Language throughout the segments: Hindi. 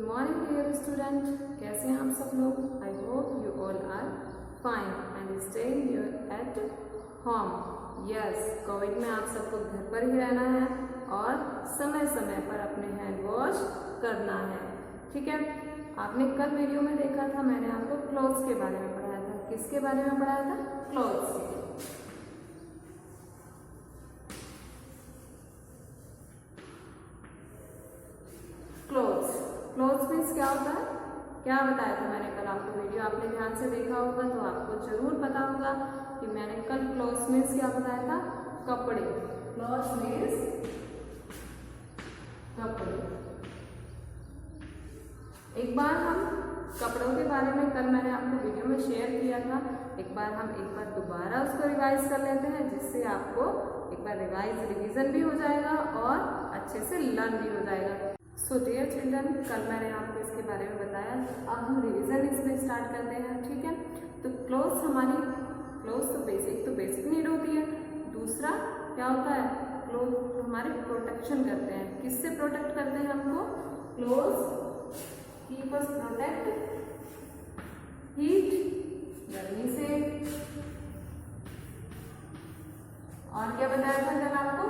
मॉर्निंग डियर स्टूडेंट, कैसे हैं आप सब लोग। I hope you all are fine and staying at home. Yes, Covid में आप सबको घर पर ही रहना है और समय समय पर अपने हैंड वॉश करना है। ठीक है, आपने कल वीडियो में देखा था, मैंने आपको क्लोथ्स के बारे में पढ़ाया था। किसके बारे में पढ़ाया था? क्लोथ्स के। क्लोथ्स मीन्स क्या होता है, क्या बताया था मैंने कल आपको। वीडियो आपने ध्यान से देखा होगा तो आपको जरूर पता होगा कि मैंने कल क्लोथ्स मीन्स क्या बताया था? कपड़े। क्लोथ्स मीन्स कपड़े। एक बार हम कपड़ों के बारे में कल मैंने आपको वीडियो में शेयर किया था। एक बार दोबारा उसको रिवाइज कर लेते हैं, जिससे आपको एक बार रिवीजन भी हो जाएगा और अच्छे से लर्न भी हो जाएगा। सो डियर चिल्ड्रन, कल मैंने आपको इसके बारे में बताया। अब हम रिवीजन इसमें स्टार्ट करते हैं। ठीक है, तो क्लोथ्स तो बेसिक नीड होती है। दूसरा क्या होता है? क्लोथ हमारी प्रोटेक्शन करते हैं। किससे प्रोटेक्ट करते हैं हमको? Clothes keep us protect heat, गर्मी से। और क्या बताया था कल आपको?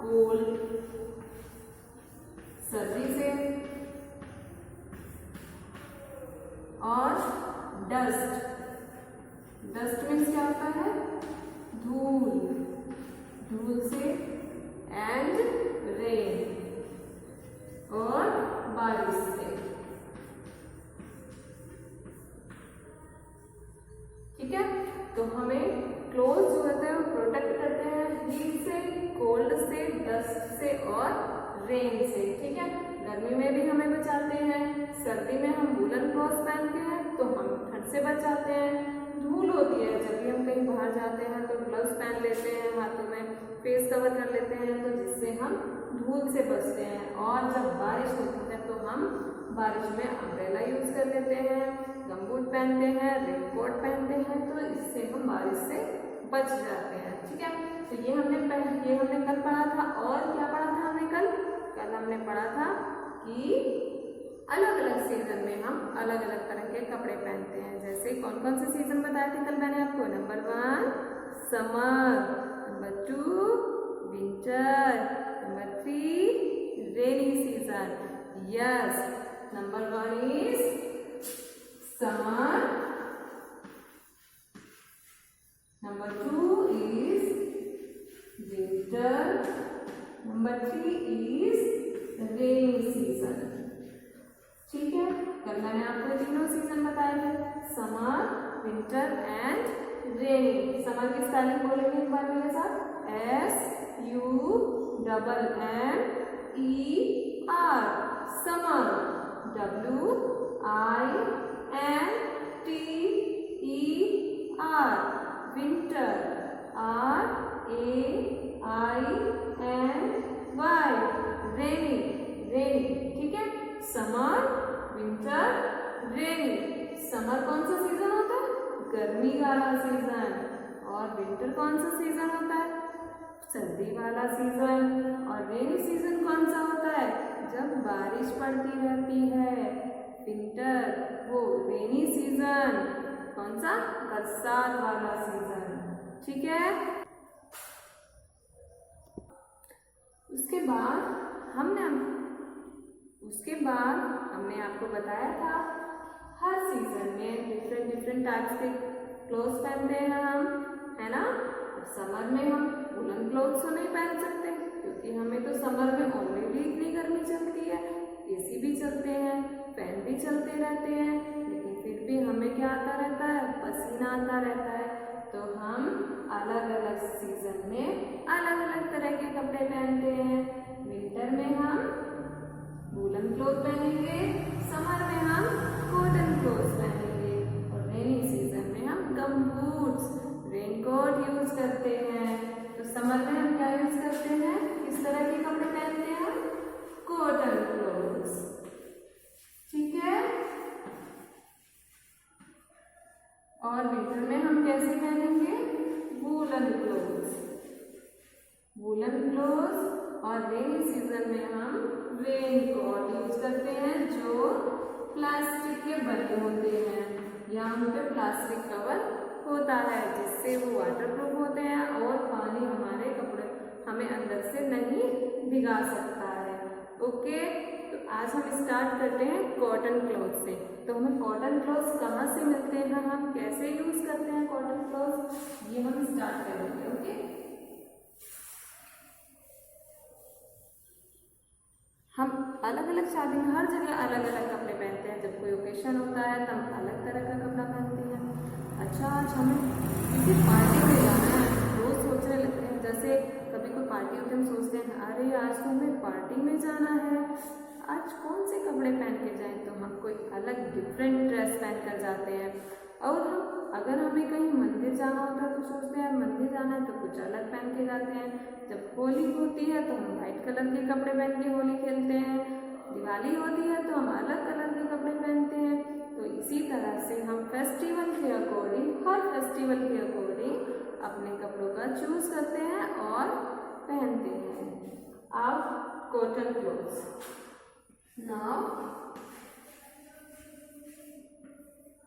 कोल्ड, सर्दी से। और डस्ट मीन्स क्या होता है? धूल से। एंड रेन, और बारिश से। ठीक है, तो हमें क्लोथ्स जो होते हैं वो प्रोटेक्ट करते हैं हीट से, कोल्ड से, डस्ट से और रेन से। ठीक है, गर्मी में भी हमें बचाते हैं। सर्दी में हम वूलन क्लॉथ्स पहनते हैं तो हम ठंड से बचाते हैं। धूल होती है, जब भी हम कहीं बाहर जाते हैं तो ग्लव्स पहन लेते हैं, हाथों में फेस कवर कर लेते हैं, तो जिससे हम धूल से बचते हैं। और जब बारिश होती है तो हम बारिश में अम्ब्रेला यूज कर लेते हैं, गमबूट पहनते हैं, रेनकोट पहनते हैं, तो इससे हम बारिश से बच जाते हैं। ठीक है, तो ये हमने कल पढ़ा था। और क्या पढ़ा था हमने कल हमने पढ़ा था कि अलग अलग सीजन में हम अलग अलग तरह के कपड़े पहनते हैं। जैसे कौन कौन से सीजन बताए थे कल मैंने आपको? Number 1 summer, number 2 winter, number 3 rainy season. Yes, number 1 is summer, number 2 is winter, number 3 is rainy season. ठीक है, कल मैंने आपको तीनों सीजन बताए थे, summer, winter and rainy. Summer की स्पेलिंग बोलेंगे एक बार मेरे साथ? SUMMER, summer. WINTER, winter. RAINY, रेनी। ठीक है, समर, विंटर, रेनी। समर कौन सा सीजन होता है? गर्मी वाला सीजन। और विंटर कौन सा सीजन होता है? सर्दी वाला सीजन। और रेनी सीजन कौन सा होता है? जब बारिश पड़ती रहती है। विंटर वो रेनी सीजन। कौन सा? बरसात वाला सीजन। ठीक है, उसके बाद हमने आपको बताया था हर सीजन में डिफरेंट टाइप्स के क्लोथ्स पहनते हैं हम, है ना। समर में हम वूलन क्लोथ्स तो नहीं पहन सकते, क्योंकि हमें तो समर में ऑलरेडी इतनी गर्मी चलती है। एसी भी चलते हैं, फैन भी चलते रहते हैं, लेकिन फिर भी हमें क्या आता रहता है? पसीना आता रहता है। तो हम अलग अलग सीजन में अलग अलग तरह के कपड़े पहनते हैं। विंटर में हम वूलन क्लोथ पहनेंगे, समर में हम कॉटन क्लोथ्स पहनेंगे, और रेनी सीजन में हम गमबूट्स, रेनकोट यूज करते हैं। तो समर में हम क्या यूज करते हैं? किस तरह के कपड़े पहनते हैं? Cotton clothes. ठीक है, और विंटर में हम कैसे पहनेंगे? Woollen clothes. और रेनी सीजन में हम रेनकोट यूज करते हैं, जो के बने होते हैं या उन पे प्लास्टिक कवर होता है, जिससे वो वाटरप्रूफ होते हैं और पानी हमारे कपड़े हमें अंदर से नहीं भिगा सकता है। ओके, तो आज हम स्टार्ट करते हैं कॉटन क्लॉथ से। तो हमें कॉटन क्लॉथ कहाँ से मिलते हैं, हम कैसे यूज करते हैं कॉटन क्लॉथ, ये हम स्टार्ट करेंगे। ओके, हम अलग अलग शादी में हर जगह अलग अलग कपड़े पहनते हैं। जब कोई ओकेशन होता है तब हम अलग तरह का कपड़ा पहनते हैं। अच्छा, आज हमें किसी पार्टी में जाना है, रोज सोचने लगते हैं, जैसे कभी कोई पार्टी होती है हम सोचते हैं अरे आज तो हमें पार्टी में जाना है, आज कौन से कपड़े पहन के जाएं, तो हम कोई अलग डिफरेंट ड्रेस पहन कर जाते हैं। और हम अगर हमें कहीं मंदिर जाना होता है तो सोचते हैं मंदिर जाना है तो कुछ अलग पहन के जाते हैं। जब होली होती है तो हम वाइट कलर के कपड़े पहन के होली खेलते हैं। दिवाली होती है तो हम अलग कलर के कपड़े पहनते हैं। तो इसी तरह से हम फेस्टिवल के अकॉर्डिंग, हर फेस्टिवल के अकॉर्डिंग अपने कपड़ों का चूज करते हैं और पहनते हैं। अब cotton clothes, now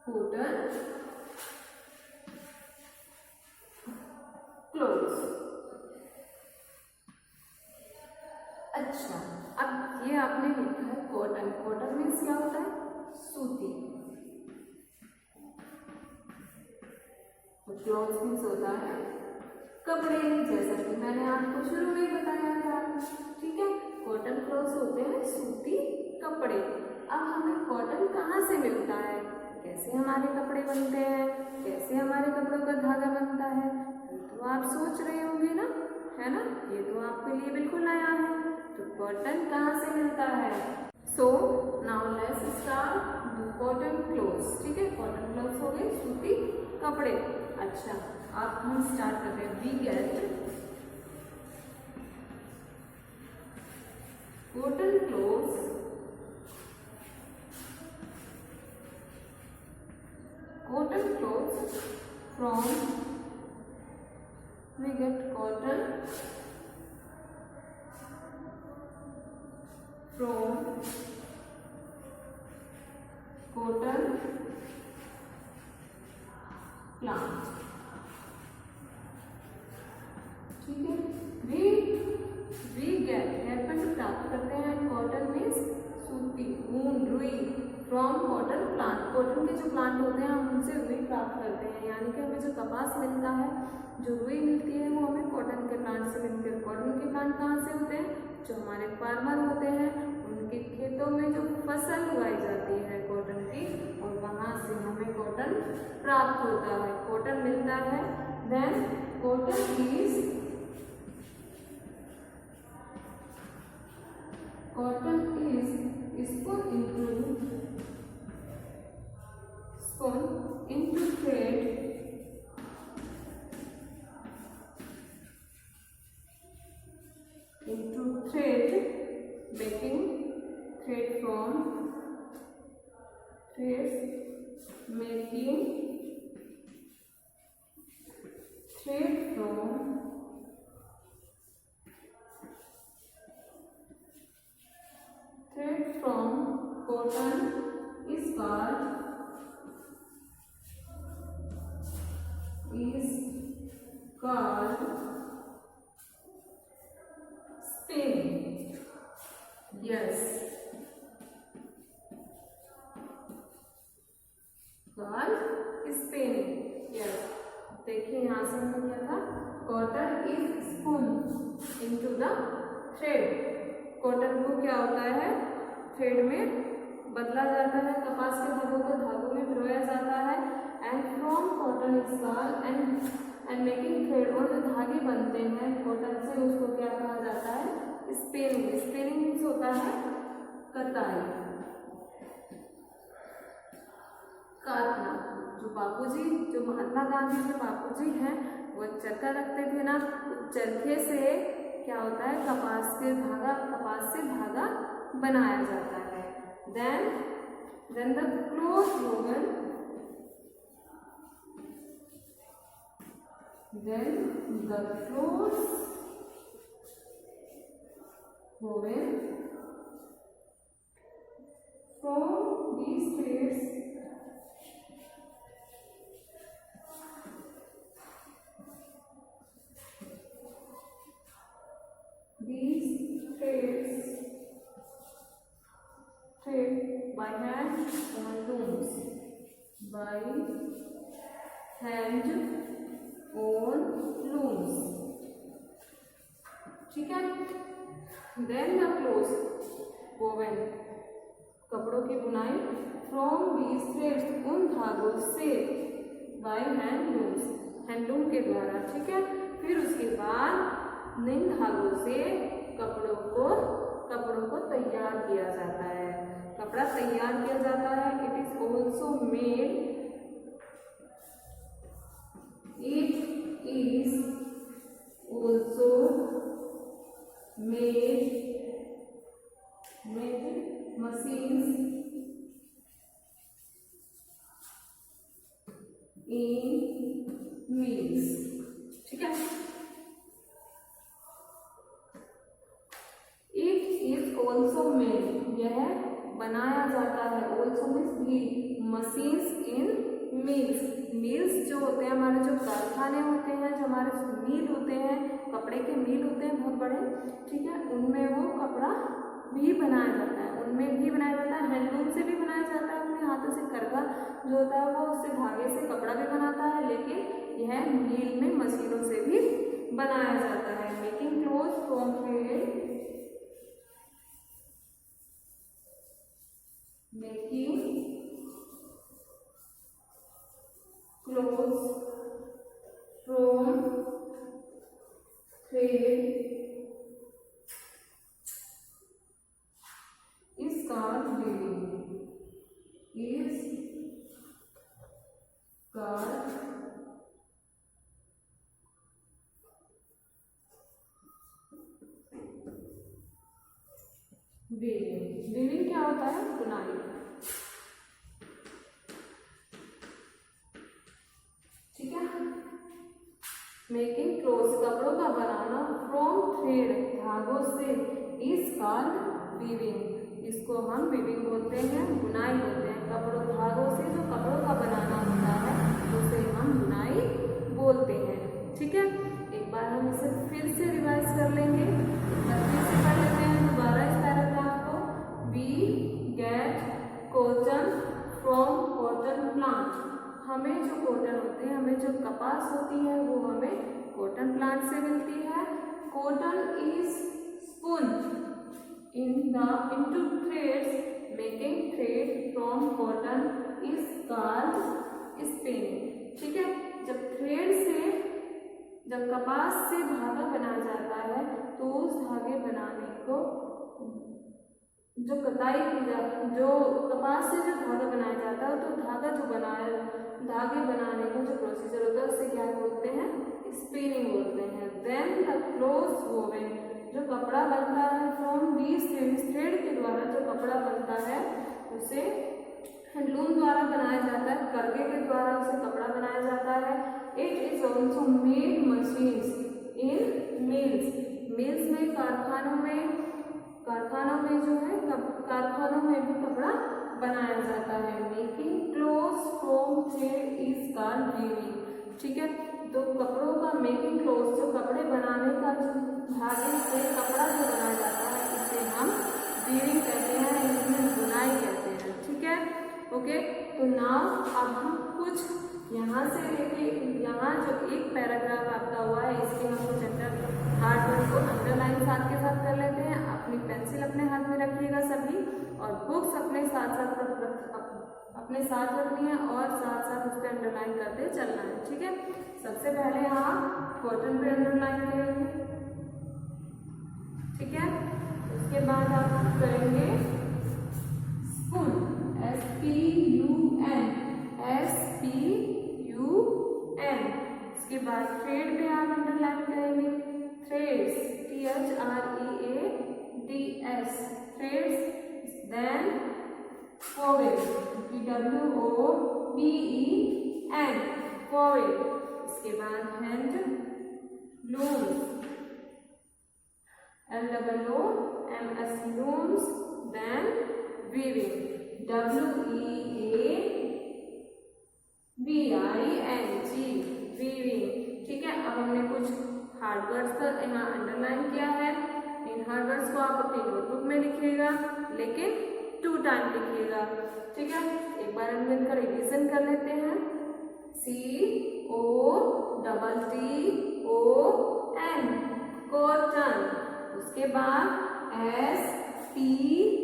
cotton clothes. अच्छा, अब ये आपने लिखा है कॉटन, कॉटन मीन्स क्या होता है, सूती। क्लॉथ्स मीन्स होता है कपड़े, जैसा कि मैंने आपको शुरू में ही बताया था। ठीक है, कॉटन क्लॉथ्स होते हैं सूती कपड़े। अब हमें कॉटन कहाँ से मिलता है, कैसे हमारे कपड़े बनते हैं, कैसे हमारे कपड़ों का धागा बनता है, ये तो आप सोच रहे होंगे ना, है ना, ये तो आपके लिए बिल्कुल नया है। तो कॉटन कहाँ से मिलता है, so now let's start cotton clothes. ठीक है, कॉटन क्लॉथ्स हो गए सूती कपड़े। अच्छा, अब हम स्टार्ट करते हैं। We get cotton clothes from, we get cotton from cotton plant। ठीक है, वी गेट प्राप्त करते हैं कॉटन मीन्स सूती, ऊन, रुई, फ्रॉम कॉटन प्लांट। कॉटन के जो प्लांट होते हैं हम उनसे रुई प्राप्त करते हैं, यानी कि हमें जो कपास मिलता है, जो रुई मिलती है वो हमें कॉटन के प्लांट से मिलती है। कॉटन के प्लांट कहाँ से होते हैं, जो हमारे फार्मर होते हैं उनके खेतों में जो फसल उगाई जाती है कॉटन की, और वहाँ से हमें कॉटन प्राप्त होता है, कॉटन मिलता है। Then cotton is spun into thread making thread from threads, making thread from cotton is called spinning। Yes, called spinning। Yes, देखिए यहाँ से हमने क्या था, cotton is spoon into the thread. Cotton को क्या होता है, थ्रेड में बदला जाता है, कपास के धागों को धागों में पिरोया जाता है। And from cotton is called and making thread, और जो धागे बनते हैं कॉटन से उसको क्या कहा जाता है, स्पिनिंग। स्पिनिंग मीन्स होता है कताई, काटना। जो बापूजी, जो महात्मा गांधी के बापूजी हैं, वो चरखा रखते थे ना, चरखे से क्या होता है, कपास से धागा बनाया जाता है। Then the cloth woven, from these threads by hand looms, by hand on looms, ठीक है। देन द क्लोथ वोवन, कपड़ों की बुनाई फ्रॉम दीज थ्रेड्स, उन धागों से, बाय हैंडलूम्स, हैंडलूम के द्वारा, ठीक है। फिर उसके बाद इन धागों से कपड़ों को तैयार किया जाता है, कपड़ा तैयार किया जाता है। It is also made, it is also made with machines in mills, ठीक है। It is also made, यह बनाया जाता है, also means भी, machines in mills, mills जो होते हैं हमारे, जो कारखाने होते हैं, जो हमारे मिल होते हैं, कपड़े के मिल होते हैं बहुत बड़े, ठीक है, उनमें वो कपड़ा भी बनाया जाता है, उनमें भी बनाया जाता है। हैंडलूम से भी बनाया जाता है, अपने हाथों से करघा जो होता है वो उससे धागे से कपड़ा भी बनाता है, लेकिन यह मिल में मशीनों से भी बनाया जाता है। Making cloth from thread, making cloth from thread is called weaving, is called weaving। weaving क्या होता है? बुनाई, ठीक है। मेकिंग क्लोथ्स, कपड़ों का बनाना, फ्रॉम थ्रेड, धागों से, इज कॉल्ड वीविंग, इसको हम वीविंग बोलते हैं, बुनाई बोलते हैं। कपड़ों, धागों से जो कपड़ों का बनाना होता है उसे हम बुनाई बोलते हैं, ठीक है। एक बार हम इसे फिर से रिवाइज कर लेंगे, फिर से पढ़ लेते हैं दोबारा इस पैराग्राफ को। We get cotton from cotton plant, हमें जो कॉटन होते हैं, हमें जो कपास होती है वो हमें कॉटन प्लांट से मिलती है। Cotton is spoon into threads, making thread from cotton is called spinning, ठीक है। जब थ्रेड से, जब कपास से धागा बनाया जाता है तो उस धागे बनाने को, जो कताई की जाती, जो कपास से जो धागा बनाया जाता है तो धागा जो बनाया, धागे बनाने का जो प्रोसीजर होता है उसे क्या बोलते हैं? स्पिनिंग बोलते हैं। देन द क्लोथ वोवन, जो कपड़ा बनता है फ्रॉम दीज थ्रेड्स, थ्रेड के द्वारा जो कपड़ा बनता है उसे हैंडलूम द्वारा बनाया जाता है, करघे के द्वारा उसे कपड़ा बनाया जाता है। It is also made machines in mills, mills में, कारखानों में, कारखानों में जो है, कारखानों में भी कपड़ा बनाया जाता है। Making clothes from thread is called weaving, ठीक है। तो कपड़ों का मेकिंग क्लोथ्स, जो कपड़े बनाने का जो धागे से कपड़ा जो बनाया जाता है इसे हम वीविंग कहते हैं, इसमें बुनाई कहते हैं, ठीक है। ओके, तो नाउ अब हम कुछ यहाँ से लेके यहाँ जो एक पैराग्राफ आपका हुआ है इसके हम कुछ हार्ड वर्ड को अंडरलाइन साथ के साथ कर लेते हैं। अपनी पेंसिल अपने हाथ में रखिएगा सभी, और बुक्स अपने साथ रखनी है और साथ साथ उस पर अंडरलाइन करते चलना है, ठीक है। सबसे पहले आप कॉटन पे अंडरलाइन करेंगे, ठीक है। उसके बाद आप करेंगे स्पून, SPUN, SPUN। उसके बाद थ्रेड पे आप अंडरलाइन करेंगे, threads, THREADS, threads. Then woven, WOVEN, woven. इसके बाद hand looms, LOOMS, looms. Then weaving, WEAVING, weaving, ठीक है। अब हमने कुछ हार्ड वर्ड्स पर यहाँ अंडरलाइन किया है, इन हार्ड वर्ड्स को आप अपनी नोटबुक में लिखिएगा, लेकिन 2 टाइम लिखिएगा, ठीक है। एक बार हम इनका रिवीजन कर लेते हैं। COTTON कॉटन, उसके बाद SPUN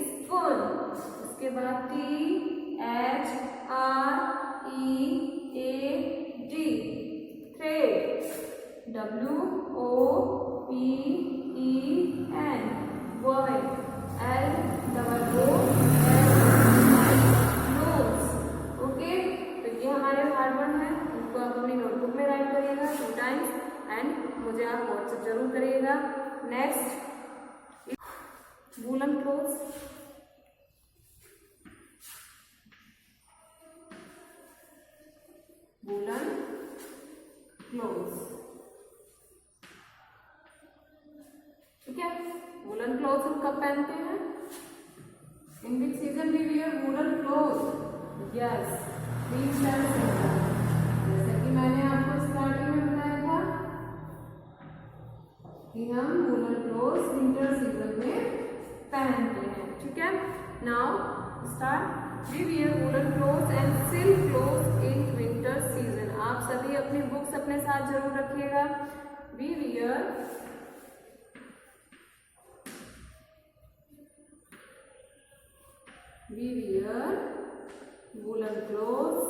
स्पून, उसके बाद THREAD thread, WOPEN void, LOON nose. Okay, तो ये हमारे हार्ड वन है, इनको आप अपनी नोटबुक में राइट करिएगा 2 टाइम्स एंड मुझे आप व्हाट्सएप जरूर करिएगा। Next, woollen clothes. Woollen clothes, ठीक है। वूलन क्लोथ्स हम कब पहनते हैं? In which season we wear woollen clothes? Yes, winter season. जैसे कि मैंने आपको स्टार्टिंग में बताया था कि हम वूलन क्लोथ्स विंटर सीजन में पहनते हैं, ठीक है। Now start. We wear woollen clothes and silk clothes in winter season. आप सभी अपनी बुक्स अपने साथ जरूर रखिएगा। We wear woolen clothes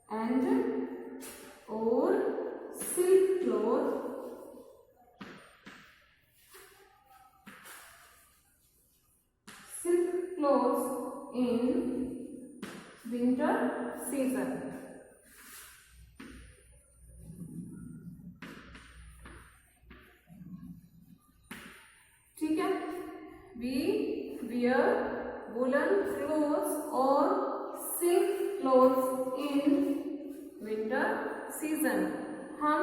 and or silk cloth in winter season. ठीक है, we wear woolen clothes or silk clothes in winter season. हम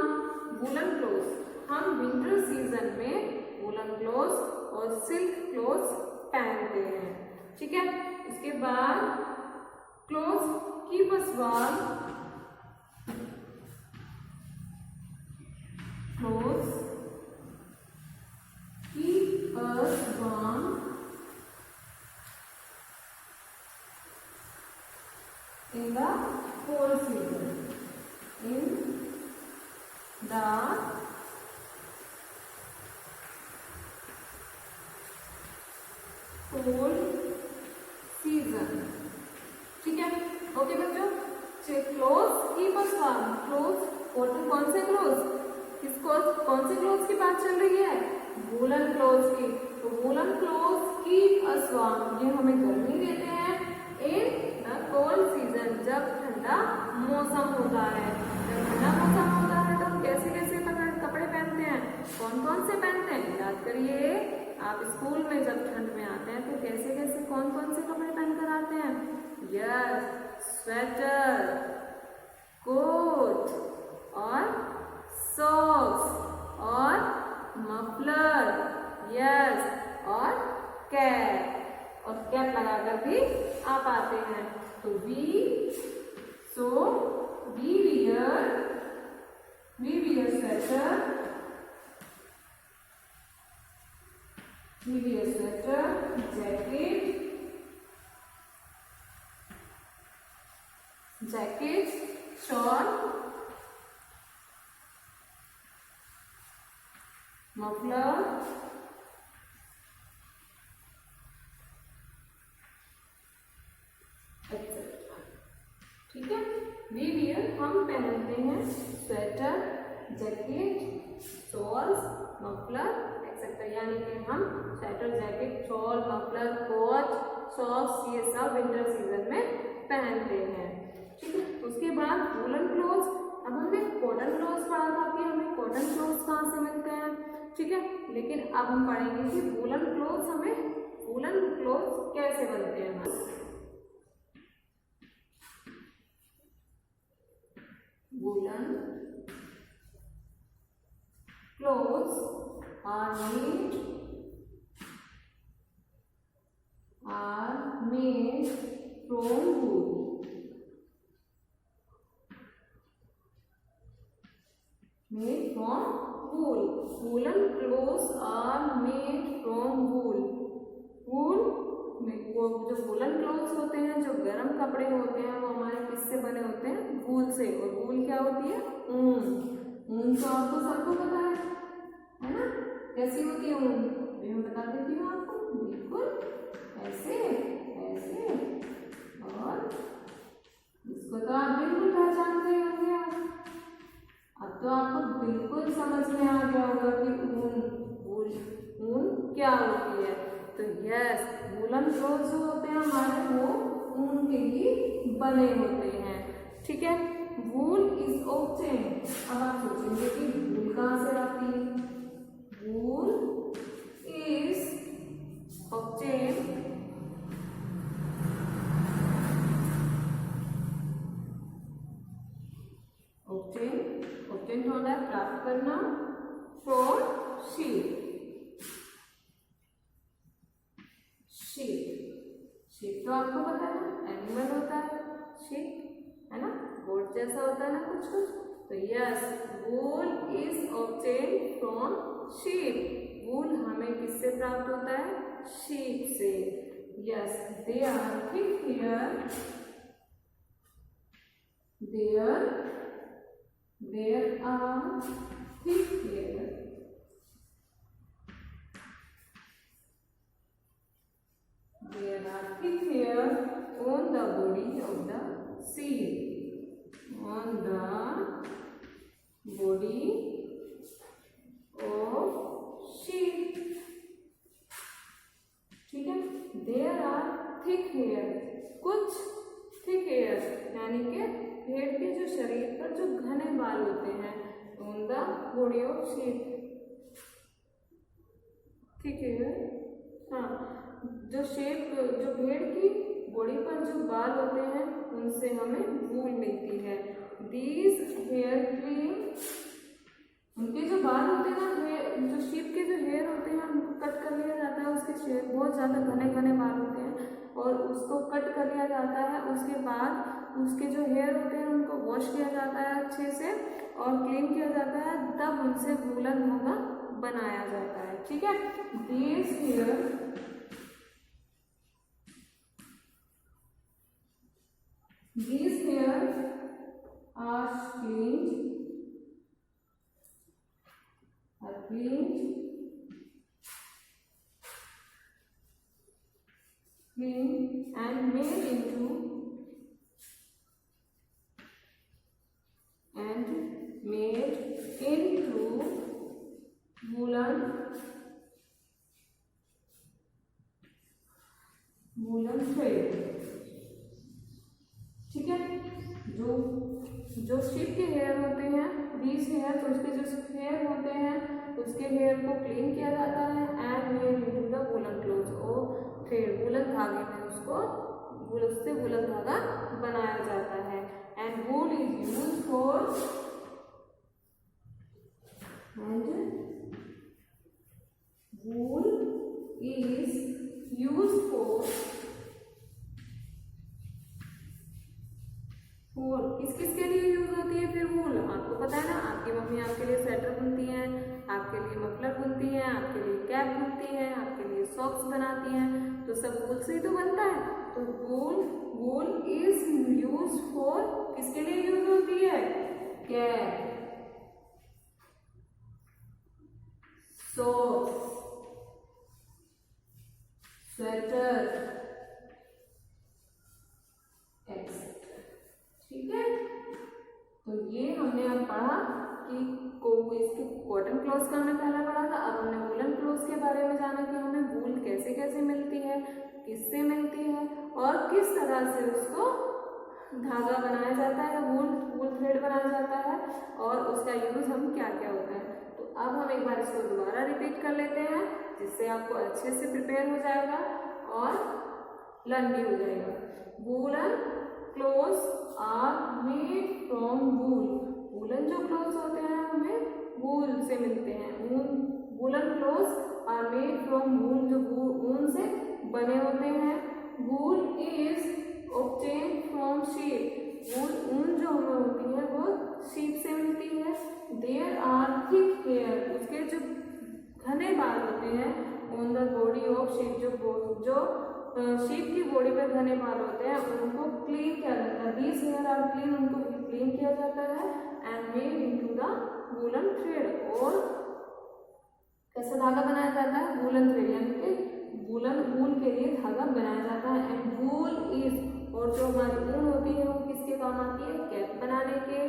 woolen clothes, हम winter season में woolen clothes और silk clothes पहनते हैं, ठीक है। इसके बाद clothes keep us warm, clothes keep us warm in the cold season. In the cold season, ठीक है। ओके बच्चों, clothes keep us warm. Clothes कौन से क्लोथ्स, कौन से क्लोथ्स की बात चल रही है? वूलन क्लोथ्स की। तो woollen clothes keep us warm, ये हमें गर्मी देते हैं इन द कोल्ड सीजन, जब ठंडा मौसम होता है। जब ठंडा मौसम होता है तो हम कैसे कैसे कपड़े पहनते हैं, कौन कौन से पहनते हैं? याद करिए, आप स्कूल में जब ठंड में आते हैं तो कैसे कैसे कौन कौन से कपड़े पहनकर आते हैं? यस, स्वेटर, कोट और सॉक्स और मफलर, यस, और कैप, और कैप लगाकर भी आप आते हैं। तो we wear sweater, jacket, shawl, muffler, etcetera, ठीक है। वी वियर, हम पहनते हैं sweater, jacket, shawls, muffler etcetera, यानी कि हम sweater, jacket, shawl, muffler, coat, socks ये सब विंटर सीजन में पहनते हैं, ठीक है। उसके बाद वूलन क्लोथ्स। अब हमने कॉटन क्लोथ्स पढ़ा था कि हमें कॉटन क्लोथ्स कहाँ से मिलते हैं, ठीक है। लेकिन अब हम पढ़ेंगे कि वूलन क्लोथ्स कैसे बनते हैं। Woollen clothes are made from wool. Made from wool. वो जो वूलन क्लॉथ्स होते हैं, जो गर्म कपड़े होते हैं, वो हमारे किससे बने होते हैं? वूल से। और वूल क्या होती है? ऊन। ऊन तो आपको सबको पता है ना? कैसी होती है ऊन? मैं बता देती हूँ आपको। बिल्कुल ऐसे ऐसे, और इसको तो आप बिल्कुल पहचानते होंगे। अब तो आपको बिल्कुल समझ में आ गया होगा कि ऊन क्या होती है। तो यस, वूलन क्लॉथ्स जो होते हैं हमारे, वो ऊन के ही बने होते हैं। ठीक है, वूल इज ऑब्टेन। अब आप सोचेंगे कि वूल कहाँ से आती है? वूल इज ऑब्टेन ऑब्टेन होना है, प्राप्त करना, फ्रॉम शीप। शीप तो आपको पता है ना, एनिमल होता है शीप, है ना? गोट जैसा होता है ना कुछ कुछ। तो yes, wool is obtain from sheep. Wool हमें किससे प्राप्त होता है? शीप से। Yes, they are thick hair, there are thick hair, there are thick hair on the body of the sheep, on the body of sheep। ठीक है, there are thick hair, कुछ thick hair यानी कि भेड़ के जो शरीर पर जो घने बाल होते हैं, on the body of sheep. ठीक है, हाँ, जो भेड़ की बॉडी पर जो बाल होते हैं, उनसे हमें वूल मिलती है। दीज हेयर क्लीन, उनके जो बाल होते हैं ना, जो शीप के जो हेयर होते हैं, उनको कट कर लिया जाता है। उसके शेयर बहुत ज़्यादा घने घने बाल होते हैं, और उसको कट कर लिया जाता है। उसके बाद उसके जो हेयर होते हैं, उनको वॉश किया जाता है अच्छे से, और क्लीन किया जाता है, तब उनसे वूलन धागा बनाया जाता है। ठीक है, these hair are cleaned and made into woollen thread. ठीक है, जो शीप के हेयर होते हैं, दीज हेयर, तो उसके जो हेयर होते हैं, उसके हेयर को क्लीन किया जाता है, and made into the woollen clothes, और थ्रेड वूलन धागे में उससे वूलन धागा बनाया जाता है। And wool is used for किस किस के लिए यूज होती है फिर वूल? आपको पता है ना, आपकी मम्मी आपके लिए स्वेटर बुनती है, आपके लिए मफलर बुनती है, आपके लिए कैप बुनती है, आपके लिए सॉक्स बनाती हैं, तो सब वूल से ही तो बनता है। तो वूल इज यूज फॉर, किसके लिए यूज होती है? Cap, socks, sweater, etcetera. ठीक है, तो ये हमने अब पढ़ा कि इसके कॉटन क्लॉथ्स का हमने पहला पढ़ा था। अब हमने वूलन क्लॉथ्स के बारे में जाना कि हमें वूल कैसे कैसे मिलती है, किससे मिलती है, और किस तरह से उसको धागा बनाया जाता है, वूल थ्रेड बनाया जाता है, और उसका यूज हम क्या क्या होता है। तो अब हम एक बार इसको दोबारा रिपीट कर लेते हैं, जिससे आपको अच्छे से प्रिपेयर हो जाएगा और लर्न भी हो जाएगा। Woollen clothes are made from wool. Woollen जो क्लॉथ्स होते हैं हमें वूल से मिलते हैं। Woollen clothes are made from wool, जो ऊन से बने होते हैं। Wool is obtain from sheep. ऊन जो हमें होती है वो शीप से मिलती है। देयर आर थिक हेयर, उसके जो घने बाल होते हैं on the body of sheep, जो शीप की बॉडी पे घने बाल होते हैं उनको क्लीन किया जाता है, दीज हेयर आर क्लीन, उनको क्लीन किया जाता है and made into the woollen thread, और कैसा धागा बनाया जाता है, वूलन थ्रेड, यानी कि वूलन वूल के लिए धागा बनाया जाता है। एंड वूल इज, और जो हमारी ऊन होती है वो किसके काम आती है, कैप बनाने के,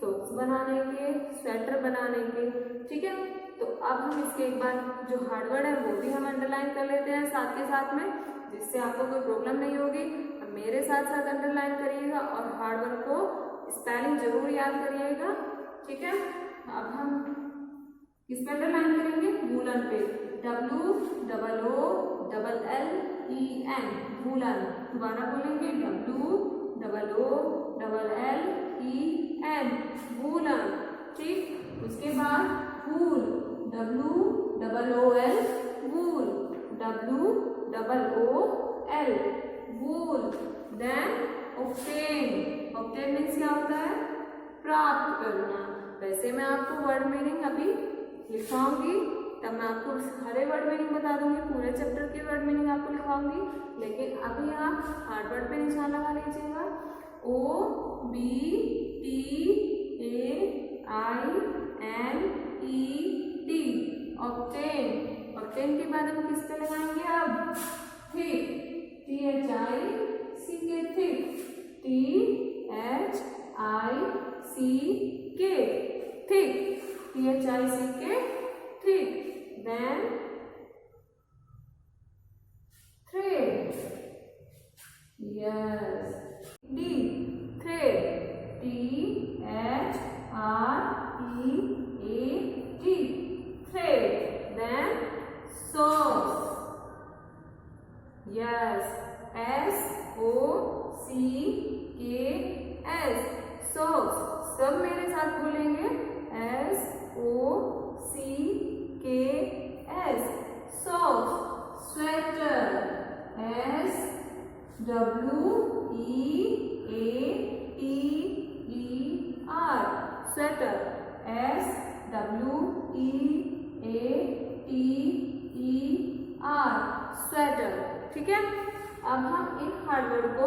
सॉक्स बनाने के, स्वेटर बनाने के, ठीक है। तो अब हम इसके एक बार जो हार्डवर्ड है वो भी हम अंडरलाइन कर लेते हैं साथ के साथ में, जिससे आपको कोई प्रॉब्लम नहीं होगी। अब मेरे साथ साथ अंडरलाइन करिएगा और हार्डवर्ड को स्पेलिंग जरूर याद करिएगा, ठीक है। अब हम किस पे अंडरलाइन करेंगे, वूलन पे, WOOLLEN, वूलन। दोबारा बोलेंगे WOOLLEN, वूलन, ठीक। उसके बाद वूल, WOOL, वूल, WOOL, wool. Then obtain, obtain means क्या होता है, प्राप्त करना। वैसे मैं आपको वर्ड मीनिंग अभी लिखाऊंगी, तब मैं आपको सारे वर्ड मीनिंग बता दूंगी, पूरे चैप्टर की वर्ड मीनिंग आपको लिखाऊंगी, लेकिन अभी आप हार्डवर्ड पे निशान लगा लीजिएगा, OBTAINET, ऑब्टेन। ऑब्टेन के बाद हम किस पे लगाएंगे, अब thick, THICK, thick, THICK, thick, THICK, thick. Then thread. Yes. D, thread. THREAD, thread. Then socks. Yes. SOCKS, socks. सब मेरे साथ बोलेंगे, SOCKS, socks. Sweater, SWEATER, sweater, SWEATER, sweater, ठीक है। अब हम इन हार्डवर्ड को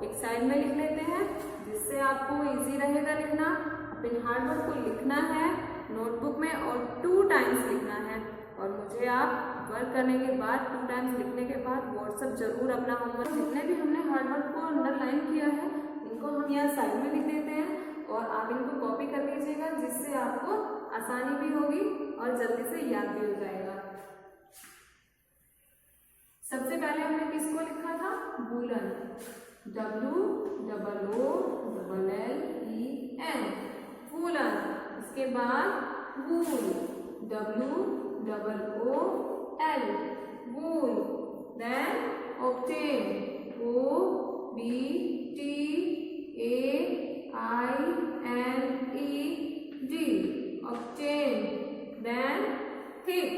एक साइड में लिख लेते हैं, जिससे आपको इजी रहेगा लिखना। अब इन हार्डवर्ड को लिखना है नोटबुक में और 2 टाइम्स लिखना है, और मुझे आप वर्क करने के बाद 2 टाइम्स लिखने के बाद व्हाट्सएप जरूर अपना होमवर्क, जितने भी हमने हार्डवर्ड को अंडरलाइन किया है इनको हम यहाँ साइड में लिख देते हैं, और आप इनको कॉपी कर लीजिएगा, जिससे आपको आसानी भी होगी और जल्दी से याद भी हो जाएगा। सबसे पहले हमने किसको लिखा था, वूलन, WOOLLEN, वूलन। इसके बाद wool, WOOL, wool. Then obtain, OBTAINED, obtain. Then thick,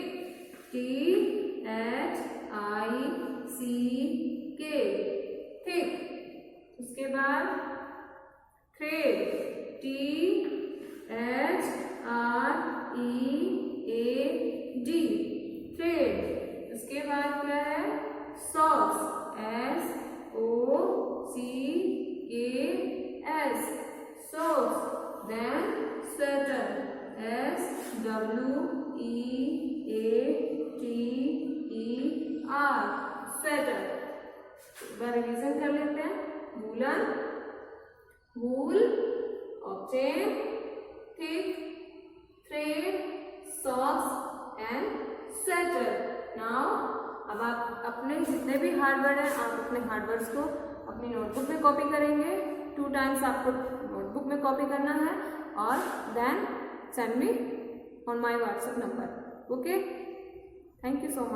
THICK, thick. उसके बाद थ्रेड, THREAD, थ्रेड। उसके बाद क्या है, socks, SOCKS, socks. Then sweater, SWEATER, sweater. Revision कर लेते हैं, woollen, wool, obtain, thick, thread, socks and sweater. Now अब आप अपने जितने भी हार्डवर्ड हैं आप अपने हार्डवर्ड्स को अपनी नोटबुक में कॉपी करेंगे, 2 टाइम्स आपको नोटबुक में कॉपी करना है, और then send me on my WhatsApp number. Okay, thank you so much.